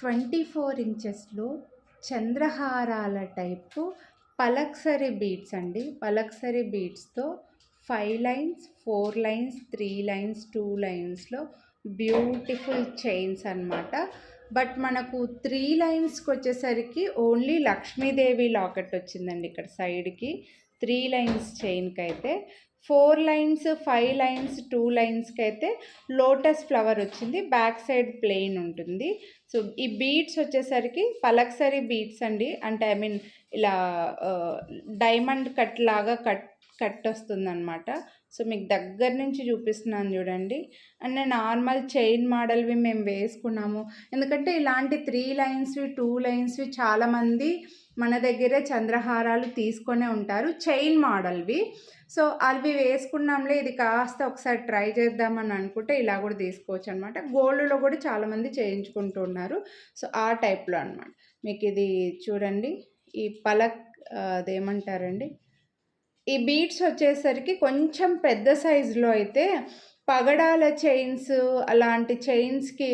24 ఇంచెస్లో చంద్రహారాల type పలక్సరీ beads అండి. పలక్సరీ బీడ్స్తో 5 lines, 4 lines, 3 lines, 2 లైన్స్లో beautiful chains అన్నమాట. బట్ మనకు 3 లైన్స్కి వచ్చేసరికి ఓన్లీ లక్ష్మీదేవి లాకెట్ వచ్చిందండి ఇక్కడ సైడ్కి. 3 లైన్స్ చైన్కి అయితే 4 లైన్స్, 5 లైన్స్, 2 లైన్స్కి అయితే లోటస్ ఫ్లవర్ వచ్చింది. బ్యాక్ సైడ్ ప్లెయిన్ ఉంటుంది. సో ఈ బీడ్స్ వచ్చేసరికి పలక్సరీ బీడ్స్ అండి. అంటే ఐ మీన్ ఇలా డైమండ్ కట్ లాగా కట్ వస్తుందన్నమాట. సో మీకు దగ్గర నుంచి చూపిస్తున్నాను చూడండి. అండ్ నార్మల్ చైన్ మోడల్వి మేము వేసుకున్నాము. ఎందుకంటే ఇలాంటి 3 లైన్స్వి, 2 లైన్స్వి చాలామంది మన దగ్గరే చంద్రహారాలు తీసుకొనే ఉంటారు చైన్ మోడల్వి. సో అవి వేసుకున్నాంలే, ఇది కాస్త ఒకసారి ట్రై చేద్దామని అనుకుంటే ఇలా కూడా తీసుకోవచ్చు అనమాట. గోల్డ్లో కూడా చాలామంది చేయించుకుంటూ ఉన్నారు. సో ఆ టైప్లో అనమాట. మీకు ఇది చూడండి, ఈ అదేమంటారండి, ఈ బీడ్స్ వచ్చేసరికి కొంచెం పెద్ద సైజులో అయితే పగడాల చైన్స్, అలాంటి చైన్స్కి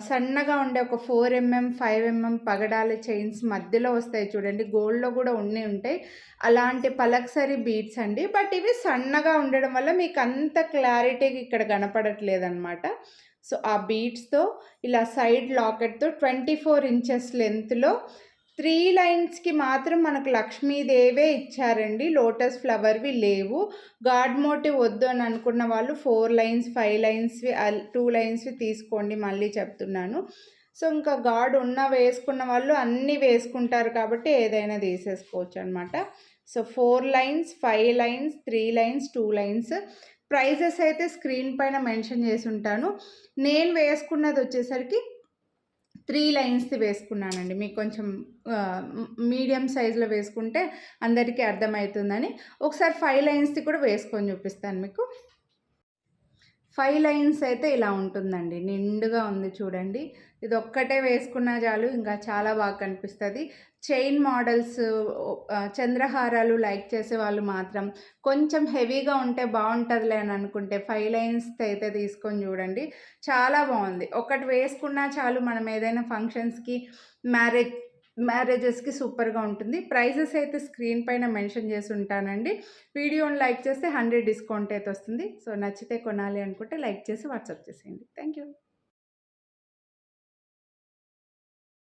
సన్నగా ఉండే ఒక 4mm 5mm పగడాల చైన్స్ మధ్యలో వస్తాయి చూడండి, గోల్డ్లో కూడా ఉంటాయి. అలాంటి పలక్సరీ బీడ్స్ అండి. బట్ ఇవి సన్నగా ఉండడం వల్ల మీకు అంత క్లారిటీగా ఇక్కడ కనపడట్లేదు అనమాట. సో ఆ బీడ్స్తో ఇలా సైడ్ లాకెట్తో 24 ఇంచెస్ లెంత్లో 3 లైన్స్కి మాత్రం మనకు లక్ష్మీదేవే ఇచ్చారండి. లోటస్ ఫ్లవర్వి లేవు. గాడ్ మోటివ్ వద్దు అని అనుకున్న వాళ్ళు 4 లైన్స్, 5 లైన్స్వి, 2 లైన్స్వి తీసుకోండి, మళ్ళీ చెప్తున్నాను. సో ఇంకా గాడ్ వేసుకున్న వాళ్ళు అన్నీ వేసుకుంటారు కాబట్టి ఏదైనా తీసేసుకోవచ్చు అనమాట. So 4 lines, 5 lines, 3 lines, 2 lines. Prizes అయితే స్క్రీన్ పైన మెన్షన్ చేసి ఉంటాను. నేను వేసుకున్నది వచ్చేసరికి 3 లైన్స్ది వేసుకున్నానండి. మీకు కొంచెం మీడియం సైజులో వేసుకుంటే అందరికీ అర్థమవుతుందని. ఒకసారి 5 లైన్స్ది కూడా వేసుకొని చూపిస్తాను మీకు. 5 లైన్స్ అయితే ఇలా ఉంటుందండి, నిండుగా ఉంది చూడండి. ఇది ఒక్కటే వేసుకున్నా చాలు, ఇంకా చాలా బాగా కనిపిస్తుంది. చైన్ మోడల్స్, చంద్రహారాలు లైక్ చేసే వాళ్ళు మాత్రం కొంచెం హెవీగా ఉంటే బాగుంటుందిలే అని అనుకుంటే 5 లైన్స్ అయితే తీసుకొని చూడండి, చాలా బాగుంది. ఒకటి వేసుకున్నా చాలు, మనం ఏదైనా ఫంక్షన్స్కి, మ్యారేజెస్కి సూపర్గా ఉంటుంది. ప్రైజెస్ అయితే స్క్రీన్ పైన మెన్షన్ చేసి ఉంటానండి. వీడియోని లైక్ చేస్తే 100 డిస్కౌంట్ అయితే వస్తుంది. సో నచ్చితే కొనాలి అనుకుంటే లైక్ చేసి వాట్సాప్ చేసేయండి. Thank you.